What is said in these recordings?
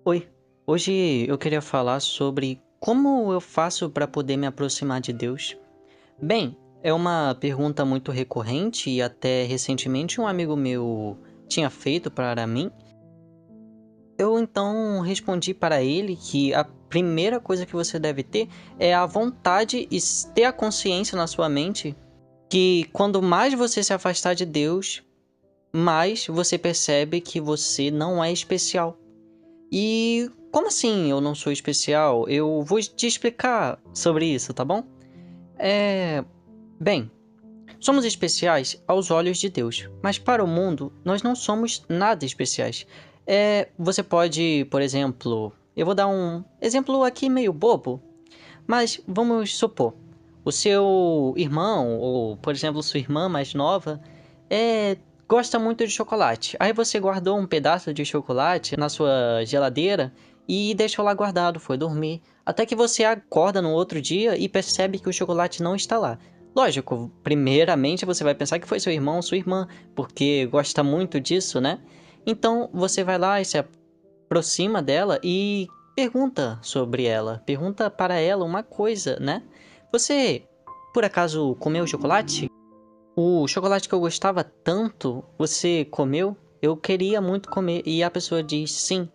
Oi, hoje eu queria falar sobre como eu faço para poder me aproximar de Deus. Bem, é uma pergunta muito recorrente e até recentemente um amigo meu tinha feito para mim. Eu então respondi para ele que a primeira coisa que você deve ter é a vontade e ter a consciência na sua mente que quando mais você se afastar de Deus, mais você percebe que você não é especial. E como assim eu não sou especial? Eu vou te explicar sobre isso, tá bom? É. Bem, somos especiais aos olhos de Deus, mas para o mundo nós não somos nada especiais. Você pode, por exemplo, eu vou dar um exemplo aqui meio bobo, mas vamos supor, o seu irmão, ou por exemplo, sua irmã mais nova, gosta muito de chocolate. Aí você guardou um pedaço de chocolate na sua geladeira e deixou lá guardado, foi dormir. Até que você acorda no outro dia e percebe que o chocolate não está lá. Lógico, primeiramente você vai pensar que foi seu irmão ou sua irmã, porque gosta muito disso, né? Então você vai lá e se aproxima dela e pergunta sobre ela. Pergunta para ela uma coisa, né? Você, por acaso, comeu chocolate? O chocolate que eu gostava tanto, você comeu? Eu queria muito comer. E a pessoa diz sim.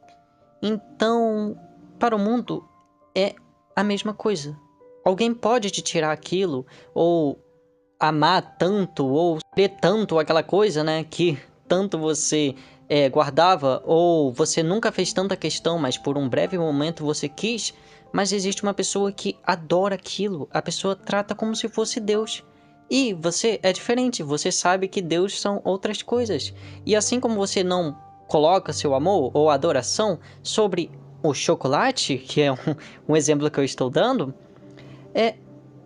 Então, para o mundo, é a mesma coisa. Alguém pode te tirar aquilo, ou amar tanto, ou querer tanto aquela coisa, né? Que tanto você guardava, ou você nunca fez tanta questão, mas por um breve momento você quis. Mas existe uma pessoa que adora aquilo. A pessoa trata como se fosse Deus. E você é diferente, você sabe que Deus são outras coisas. E assim como você não coloca seu amor ou adoração sobre o chocolate, que é um exemplo que eu estou dando, é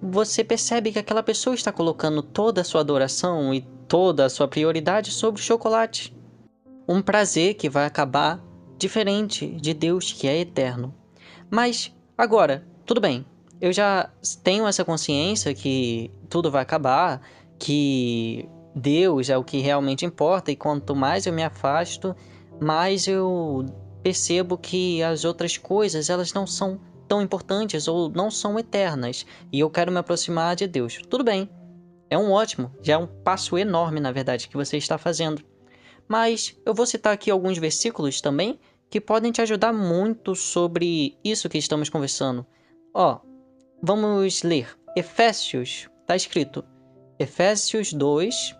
você percebe que aquela pessoa está colocando toda a sua adoração e toda a sua prioridade sobre o chocolate. Um prazer que vai acabar diferente de Deus, que é eterno. Mas agora, tudo bem. Eu já tenho essa consciência que tudo vai acabar, que Deus é o que realmente importa, e quanto mais eu me afasto, mais eu percebo que as outras coisas, elas não são tão importantes ou não são eternas, e eu quero me aproximar de Deus. Tudo bem. É um ótimo, já é um passo enorme, na verdade, que você está fazendo. Mas eu vou citar aqui alguns versículos também que podem te ajudar muito sobre isso que estamos conversando. Ó, vamos ler. Efésios, está escrito. Efésios 2,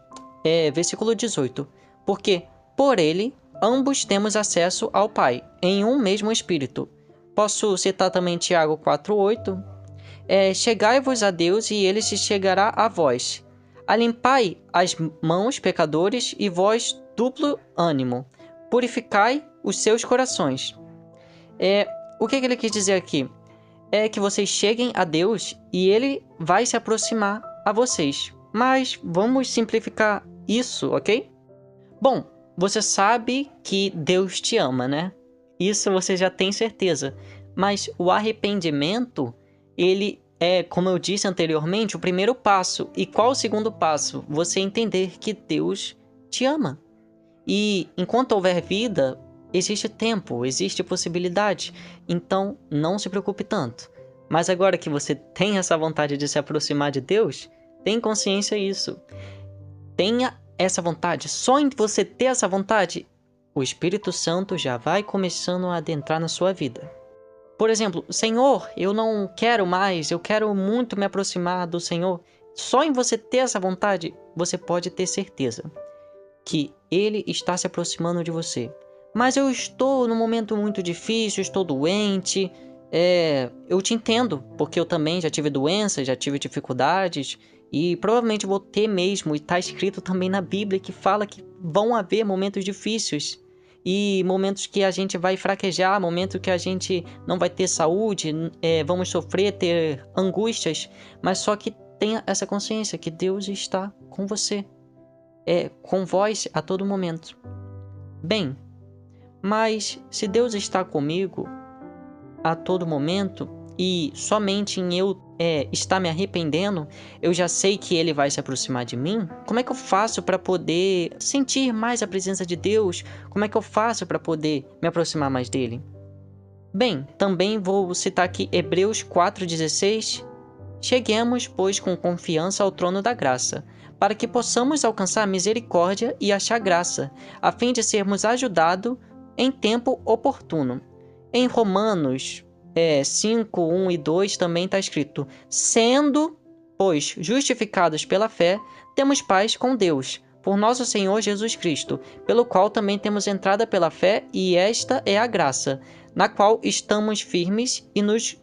versículo 18. Porque por ele ambos temos acesso ao Pai, em um mesmo Espírito. Posso citar também Tiago 4:8. Chegai-vos a Deus e ele se chegará a vós. Alimpai as mãos, pecadores, e vós duplo ânimo. Purificai os seus corações. O que ele quis dizer aqui? É que vocês cheguem a Deus e ele vai se aproximar a vocês. Mas vamos simplificar isso, ok? Bom, você sabe que Deus te ama, né? Isso você já tem certeza. Mas o arrependimento, ele é, como eu disse anteriormente, o primeiro passo. E qual o segundo passo? Você entender que Deus te ama. E enquanto houver vida, existe tempo, existe possibilidade. Então, não se preocupe tanto. Mas agora que você tem essa vontade de se aproximar de Deus, tem consciência disso. Tenha essa vontade. Só em você ter essa vontade, o Espírito Santo já vai começando a adentrar na sua vida. Por exemplo, Senhor, eu não quero mais, eu quero muito me aproximar do Senhor. Só em você ter essa vontade, você pode ter certeza que Ele está se aproximando de você. Mas eu estou num momento muito difícil, estou doente. Eu te entendo, porque eu também já tive doenças, já tive dificuldades. E provavelmente vou ter mesmo, e está escrito também na Bíblia que fala que vão haver momentos difíceis. E momentos que a gente vai fraquejar, momentos que a gente não vai ter saúde, vamos sofrer, ter angústias. Mas só que tenha essa consciência que Deus está com você. Com vós a todo momento. Bem, mas se Deus está comigo a todo momento e somente em eu estar me arrependendo, eu já sei que Ele vai se aproximar de mim, como é que eu faço para poder sentir mais a presença de Deus? Como é que eu faço para poder me aproximar mais dele? Bem, também vou citar aqui Hebreus 4,16. Cheguemos, pois, com confiança ao trono da graça, para que possamos alcançar misericórdia e achar graça, a fim de sermos ajudados em tempo oportuno. Em Romanos 5, 1 e 2 também está escrito: sendo, pois, justificados pela fé, temos paz com Deus, por nosso Senhor Jesus Cristo, pelo qual também temos entrada pela fé, e esta é a graça, na qual estamos firmes e nos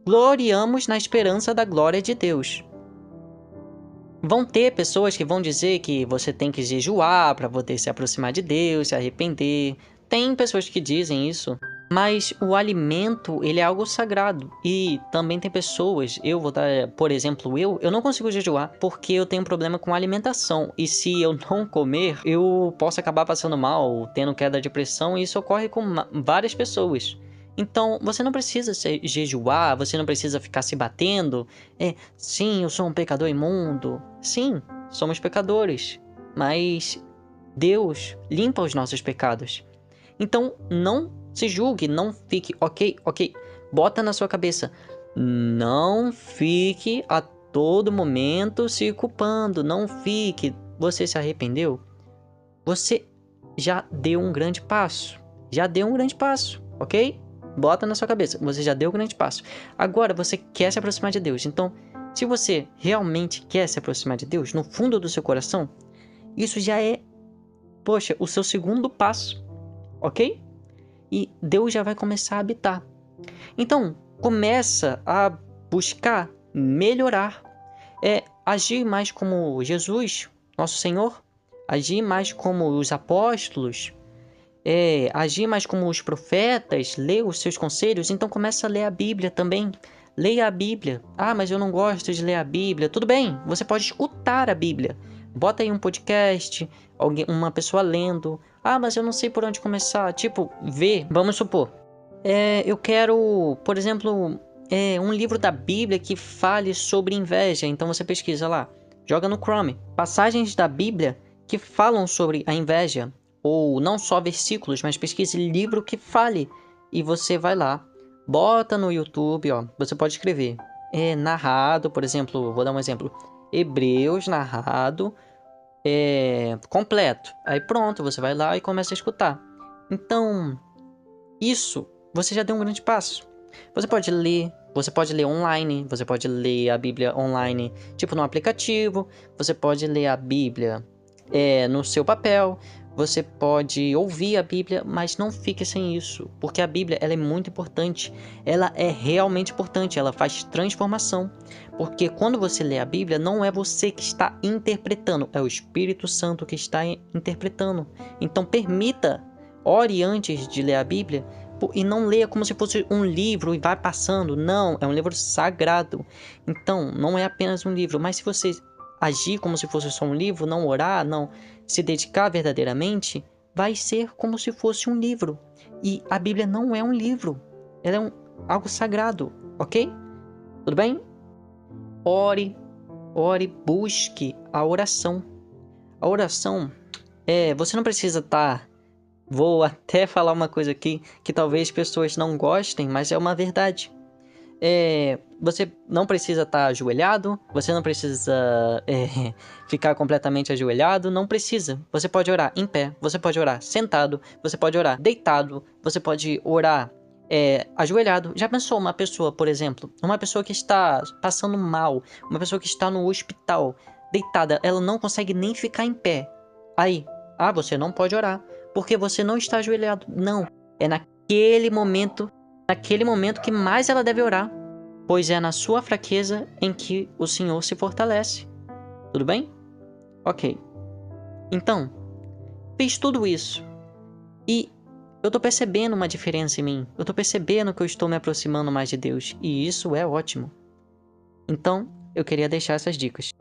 gloriamos na esperança da glória de Deus. Vão ter pessoas que vão dizer que você tem que jejuar para poder se aproximar de Deus, se arrepender. Tem pessoas que dizem isso, mas o alimento, ele é algo sagrado. E também tem pessoas, eu vou dar, por exemplo, eu não consigo jejuar porque eu tenho problema com alimentação. E se eu não comer, eu posso acabar passando mal, tendo queda de pressão, e isso ocorre com várias pessoas. Então, você não precisa jejuar, você não precisa ficar se batendo. Sim, eu sou um pecador imundo. Sim, somos pecadores. Mas Deus limpa os nossos pecados. Então, não se julgue, não fique, ok. Bota na sua cabeça. Não fique a todo momento se culpando. Não fique. Você se arrependeu? Você já deu um grande passo. Ok? Bota na sua cabeça, você já deu o grande passo. Agora você quer se aproximar de Deus. Então, se você realmente quer se aproximar de Deus, no fundo do seu coração, isso já é, o seu segundo passo, ok? E Deus já vai começar a habitar. Então, começa a buscar melhorar. Agir mais como Jesus, nosso Senhor. Agir mais como os apóstolos. Agir mais como os profetas, ler os seus conselhos. Então começa a ler a Bíblia também. Leia a Bíblia. Ah, mas eu não gosto de ler a Bíblia. Tudo bem, você pode escutar a Bíblia. Bota aí um podcast, uma pessoa lendo. Ah, mas eu não sei por onde começar. Ver, vamos supor. Eu quero, por exemplo, um livro da Bíblia que fale sobre inveja. Então você pesquisa lá, joga no Chrome. Passagens da Bíblia que falam sobre a inveja. Ou não só versículos, mas pesquise livro que fale. E você vai lá, bota no YouTube, você pode escrever. Narrado, por exemplo, vou dar um exemplo. Hebreus narrado, completo. Aí pronto, você vai lá e começa a escutar. Então, isso, você já deu um grande passo. Você pode ler online, você pode ler a Bíblia online, no aplicativo. Você pode ler a Bíblia no seu papel. Você pode ouvir a Bíblia, mas não fique sem isso, porque a Bíblia ela é muito importante, ela é realmente importante, ela faz transformação, porque quando você lê a Bíblia, não é você que está interpretando, é o Espírito Santo que está interpretando. Então ore antes de ler a Bíblia, e não leia como se fosse um livro e vai passando, não, é um livro sagrado. Então, não é apenas um livro, mas se você agir como se fosse só um livro, não orar, não se dedicar verdadeiramente, vai ser como se fosse um livro. E a Bíblia não é um livro, ela é algo sagrado, ok? Tudo bem? Ore, busque a oração. A oração, você não precisa estar... Vou até falar uma coisa aqui que talvez pessoas não gostem, mas é uma verdade. Você não precisa estar ajoelhado, você não precisa ficar completamente ajoelhado, não precisa. Você pode orar em pé, você pode orar sentado, você pode orar deitado, você pode orar ajoelhado. Já pensou uma pessoa, por exemplo, uma pessoa que está passando mal, uma pessoa que está no hospital, deitada, ela não consegue nem ficar em pé. Aí, você não pode orar, porque você não está ajoelhado. Não, é naquele momento que mais ela deve orar, pois é na sua fraqueza em que o Senhor se fortalece. Tudo bem? Ok. Então, fiz tudo isso e eu tô percebendo uma diferença em mim. Eu tô percebendo que eu estou me aproximando mais de Deus e isso é ótimo. Então, eu queria deixar essas dicas.